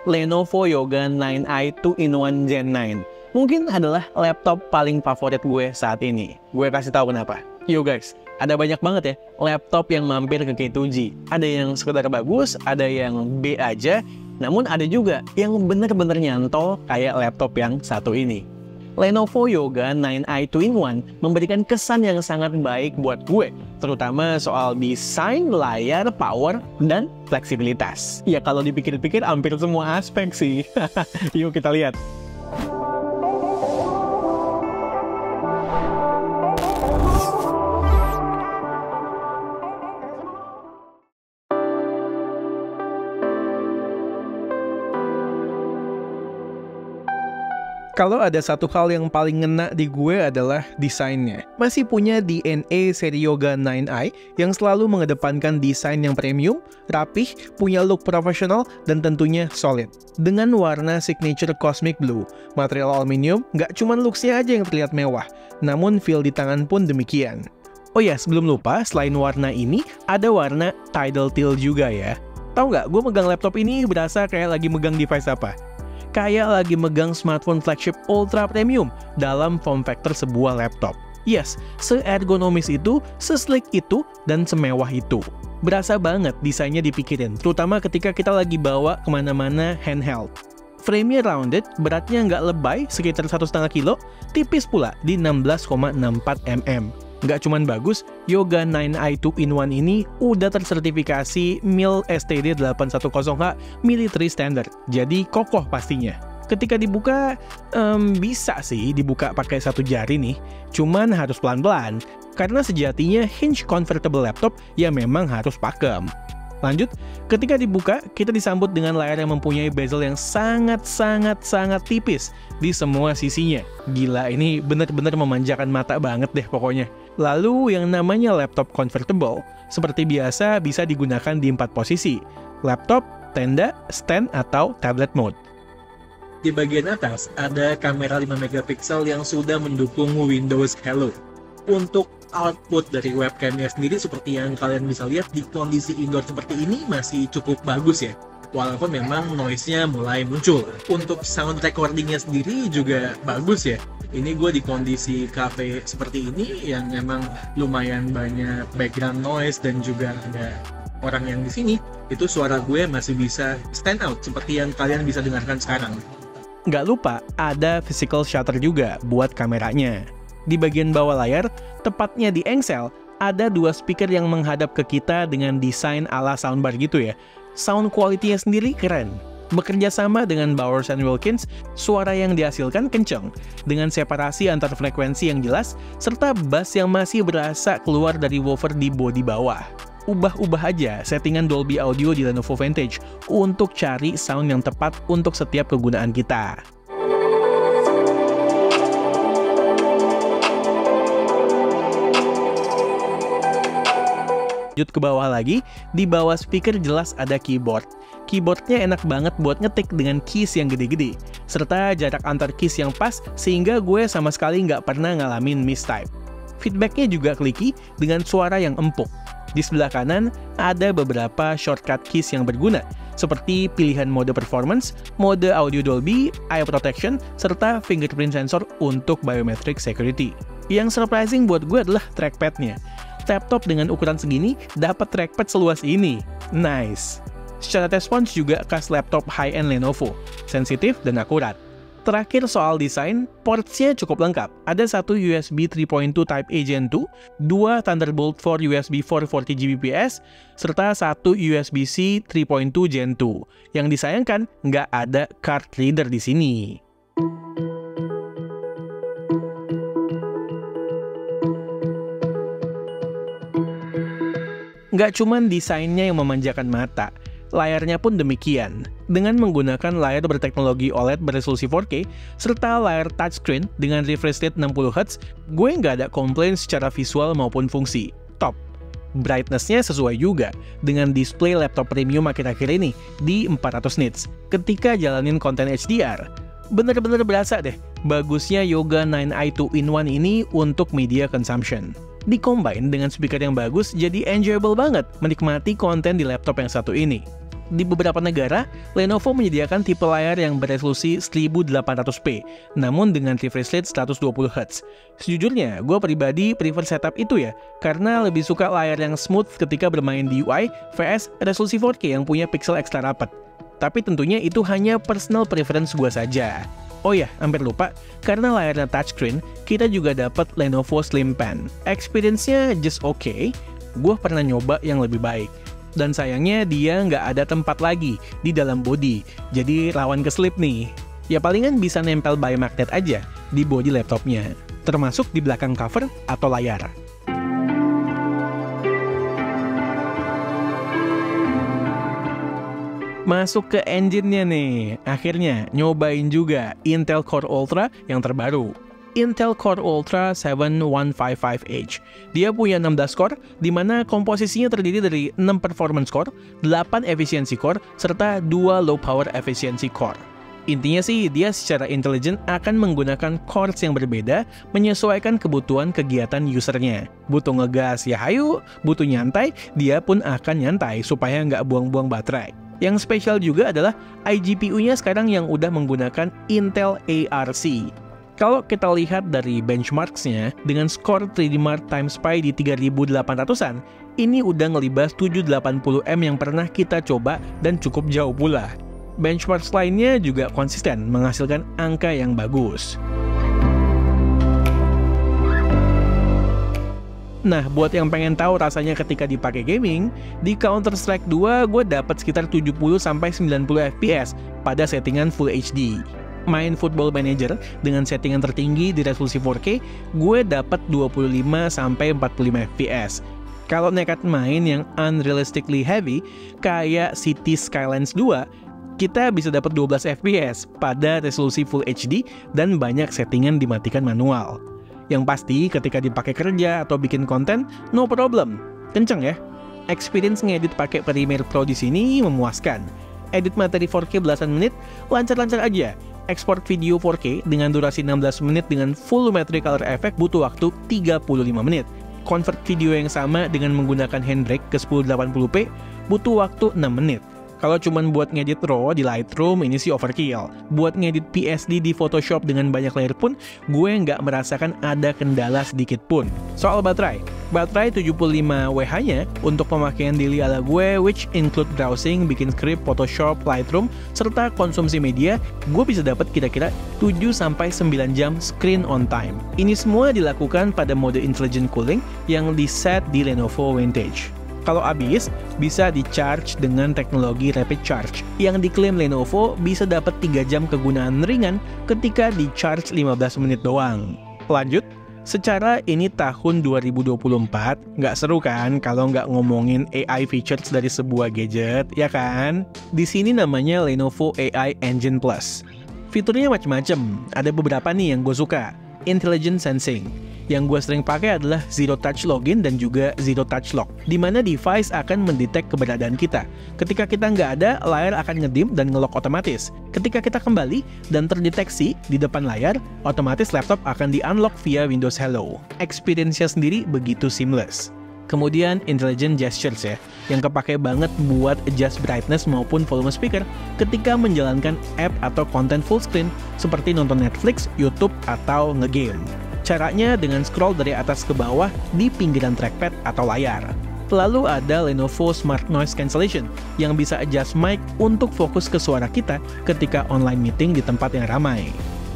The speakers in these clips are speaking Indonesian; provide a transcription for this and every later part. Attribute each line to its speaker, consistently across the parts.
Speaker 1: Lenovo Yoga 9i 2-in-1 Gen 9. Mungkin adalah laptop paling favorit gue saat ini. Gue kasih tahu kenapa. Yo guys, ada banyak banget ya laptop yang mampir ke K2G. Ada yang sekedar bagus, ada yang B aja, namun ada juga yang bener-bener nyantol kayak laptop yang satu ini. Lenovo Yoga 9i 2-in-1 memberikan kesan yang sangat baik buat gue, terutama soal desain, layar, power, dan fleksibilitas. Ya kalau dipikir-pikir hampir semua aspek sih. Yuk kita lihat. Kalau ada satu hal yang paling ngena di gue adalah desainnya. Masih punya DNA seri Yoga 9i yang selalu mengedepankan desain yang premium, rapih, punya look profesional, dan tentunya solid. Dengan warna signature Cosmic Blue, material aluminium nggak cuma looks-nya aja yang terlihat mewah, namun feel di tangan pun demikian. Oh ya, sebelum lupa, selain warna ini, ada warna Tidal Teal juga ya. Tahu nggak, gue megang laptop ini berasa kayak lagi megang device apa? Kayak lagi megang smartphone flagship ultra premium dalam form factor sebuah laptop. Yes, se-ergonomis itu, se-sleek itu, dan semewah itu. Berasa banget desainnya dipikirin, terutama ketika kita lagi bawa kemana-mana handheld. Frame-nya rounded, beratnya nggak lebay, sekitar 1,5 kilo, tipis pula di 16,64 mm. Nggak cuman bagus, Yoga 9i 2-in-1 ini udah tersertifikasi MIL STD 810H Military Standard, jadi kokoh pastinya. Ketika dibuka, bisa sih dibuka pakai satu jari nih, cuman harus pelan-pelan, karena sejatinya hinge convertible laptop ya memang harus pakem. Lanjut, ketika dibuka, kita disambut dengan layar yang mempunyai bezel yang sangat tipis di semua sisinya. Gila, ini bener-bener memanjakan mata banget deh pokoknya. Lalu yang namanya laptop convertible, seperti biasa bisa digunakan di 4 posisi. Laptop, tenda, stand, atau tablet mode. Di bagian atas ada kamera 5 megapiksel yang sudah mendukung Windows Hello. Untuk output dari webcamnya sendiri seperti yang kalian bisa lihat di kondisi indoor seperti ini masih cukup bagus ya. Walaupun memang noise-nya mulai muncul. Untuk sound recordingnya sendiri juga bagus ya. Ini gue di kondisi cafe seperti ini yang memang lumayan banyak background noise dan juga ada orang yang di sini. Itu suara gue masih bisa stand out seperti yang kalian bisa dengarkan sekarang. Nggak lupa ada physical shutter juga buat kameranya. Di bagian bawah layar, tepatnya di engsel, ada 2 speaker yang menghadap ke kita dengan desain ala soundbar gitu ya. Sound quality-nya sendiri keren. Bekerja sama dengan Bowers & Wilkins, suara yang dihasilkan kenceng, dengan separasi antar frekuensi yang jelas, serta bass yang masih berasa keluar dari woofer di bodi bawah. Ubah-ubah aja settingan Dolby Audio di Lenovo Vantage untuk cari sound yang tepat untuk setiap kegunaan kita. Lanjut ke bawah lagi, di bawah speaker jelas ada keyboard. Keyboardnya enak banget buat ngetik dengan keys yang gede-gede, serta jarak antar keys yang pas sehingga gue sama sekali nggak pernah ngalamin mistype. Feedbacknya juga clicky dengan suara yang empuk. Di sebelah kanan ada beberapa shortcut keys yang berguna, seperti pilihan mode performance, mode audio Dolby, eye protection, serta fingerprint sensor untuk biometric security. Yang surprising buat gue adalah trackpad-nya. Laptop dengan ukuran segini dapat trackpad seluas ini. Nice. Secara response juga khas laptop high-end Lenovo, sensitif dan akurat. Terakhir soal desain, ports-nya cukup lengkap. Ada satu USB 3.2 Type A Gen 2, 2 Thunderbolt 4 USB 440 Gbps, serta satu USB-C 3.2 Gen 2. Yang disayangkan, nggak ada card reader di sini. Nggak cuman desainnya yang memanjakan mata, layarnya pun demikian. Dengan menggunakan layar berteknologi OLED beresolusi 4K, serta layar touchscreen dengan refresh rate 60Hz, gue nggak ada komplain secara visual maupun fungsi. Top. Brightness-nya sesuai juga dengan display laptop premium akhir-akhir ini di 400 nits. Ketika jalanin konten HDR, bener-bener berasa deh bagusnya Yoga 9i 2-in-1 ini untuk media consumption. Di-combine dengan speaker yang bagus, jadi enjoyable banget menikmati konten di laptop yang satu ini. Di beberapa negara, Lenovo menyediakan tipe layar yang beresolusi 1800p, namun dengan refresh rate 120Hz. Sejujurnya, gue pribadi prefer setup itu ya, karena lebih suka layar yang smooth ketika bermain di UI vs resolusi 4K yang punya pixel ekstra rapat. Tapi tentunya itu hanya personal preference gue saja. Oh ya, hampir lupa, karena layarnya touchscreen, kita juga dapat Lenovo Slim Pen. Experience-nya just okay, gue pernah nyoba yang lebih baik. Dan sayangnya dia nggak ada tempat lagi di dalam body, jadi rawan ke slip nih. Ya palingan bisa nempel by magnet aja di body laptopnya, termasuk di belakang cover atau layar. Masuk ke engine-nya nih, akhirnya nyobain juga Intel Core Ultra yang terbaru. Intel Core Ultra 7155H. Dia punya 16 core, di mana komposisinya terdiri dari 6 performance core, 8 efficiency core, serta 2 low power efficiency core. Intinya sih, dia secara intelijen akan menggunakan cores yang berbeda, menyesuaikan kebutuhan kegiatan usernya. Butuh ngegas, ya hayu, butuh nyantai, dia pun akan nyantai supaya nggak buang-buang baterai. Yang spesial juga adalah iGPU-nya sekarang yang udah menggunakan Intel ARC. Kalau kita lihat dari benchmarks-nya, dengan skor 3D Mark Time Spy di 3800-an, ini udah ngelibas 780M yang pernah kita coba dan cukup jauh pula. Benchmarks lainnya juga konsisten menghasilkan angka yang bagus. Nah, buat yang pengen tahu rasanya ketika dipakai gaming, di Counter-Strike 2 gue dapat sekitar 70-90 FPS pada settingan Full HD. Main Football Manager dengan settingan tertinggi di resolusi 4K, gue dapat 25-45 FPS. Kalau nekat main yang unrealistically heavy, kayak Cities Skylines 2, kita bisa dapat 12 FPS pada resolusi Full HD dan banyak settingan dimatikan manual. Yang pasti ketika dipakai kerja atau bikin konten, no problem. Kenceng ya. Experience ngedit pakai Premiere Pro di sini memuaskan. Edit materi 4K belasan menit, lancar-lancar aja. Ekspor video 4K dengan durasi 16 menit dengan full volumetric color effect butuh waktu 35 menit. Convert video yang sama dengan menggunakan handbrake ke 1080p butuh waktu 6 menit. Kalau cuman buat ngedit RAW di Lightroom, ini sih overkill. Buat ngedit PSD di Photoshop dengan banyak layer pun, gue nggak merasakan ada kendala sedikit pun. Soal baterai 75Wh-nya untuk pemakaian daily ala gue, which include browsing, bikin script, Photoshop, Lightroom, serta konsumsi media, gue bisa dapat kira-kira 7-9 jam screen on time. Ini semua dilakukan pada mode intelligent cooling yang di-set di Lenovo Vintage. Kalau habis, bisa di-charge dengan teknologi Rapid Charge, yang diklaim Lenovo bisa dapat 3 jam kegunaan ringan ketika di-charge 15 menit doang. Lanjut, secara ini tahun 2024, nggak seru kan kalau nggak ngomongin AI features dari sebuah gadget, ya kan? Di sini namanya Lenovo AI Engine Plus. Fiturnya macam-macam, ada beberapa nih yang gue suka. Intelligent Sensing. Yang gue sering pakai adalah Zero Touch Login dan juga Zero Touch Lock, di mana device akan mendetek keberadaan kita. Ketika kita nggak ada, layar akan ngedim dan ngelock otomatis. Ketika kita kembali dan terdeteksi di depan layar, otomatis laptop akan di-unlock via Windows Hello. Experience-nya sendiri begitu seamless. Kemudian Intelligent Gestures ya, yang kepake banget buat adjust brightness maupun volume speaker ketika menjalankan app atau konten full screen seperti nonton Netflix, YouTube, atau ngegame. Caranya dengan scroll dari atas ke bawah di pinggiran trackpad atau layar. Lalu ada Lenovo Smart Noise Cancellation yang bisa adjust mic untuk fokus ke suara kita ketika online meeting di tempat yang ramai.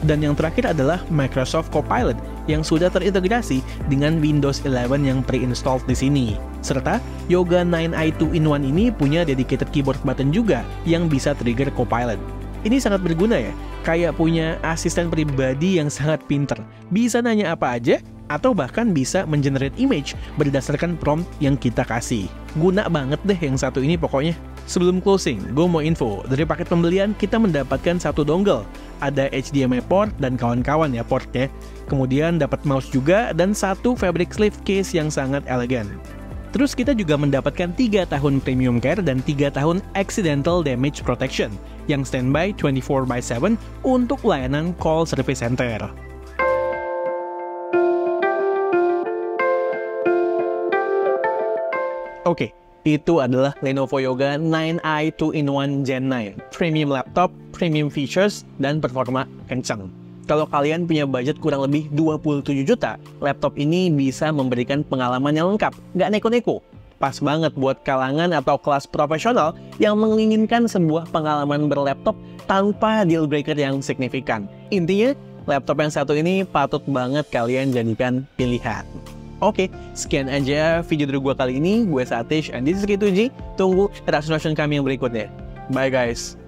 Speaker 1: Dan yang terakhir adalah Microsoft Copilot yang sudah terintegrasi dengan Windows 11 yang pre-installed di sini. Serta Yoga 9i 2-in-1 ini punya dedicated keyboard button juga yang bisa trigger Copilot. Ini sangat berguna ya, kayak punya asisten pribadi yang sangat pinter. Bisa nanya apa aja, atau bahkan bisa mengenerate image berdasarkan prompt yang kita kasih. Guna banget deh yang satu ini pokoknya. Sebelum closing, gue mau info, dari paket pembelian kita mendapatkan satu dongle. Ada HDMI port dan kawan-kawan ya portnya. Kemudian dapat mouse juga dan satu fabric sleeve case yang sangat elegan. Terus kita juga mendapatkan 3 tahun premium care dan 3 tahun accidental damage protection yang standby 24/7 untuk layanan call service center. Oke, Itu adalah Lenovo Yoga 9i 2-in-1 Gen 9. Premium laptop, premium features, dan performa kencang. Kalau kalian punya budget kurang lebih 27 juta, laptop ini bisa memberikan pengalaman yang lengkap, nggak neko-neko. Pas banget buat kalangan atau kelas profesional yang menginginkan sebuah pengalaman berlaptop tanpa deal breaker yang signifikan. Intinya, laptop yang satu ini patut banget kalian jadikan pilihan. Oke, sekian aja video dari gue kali ini. Gue Satish, and this is K2G. Tunggu reaction kami yang berikutnya. Bye guys.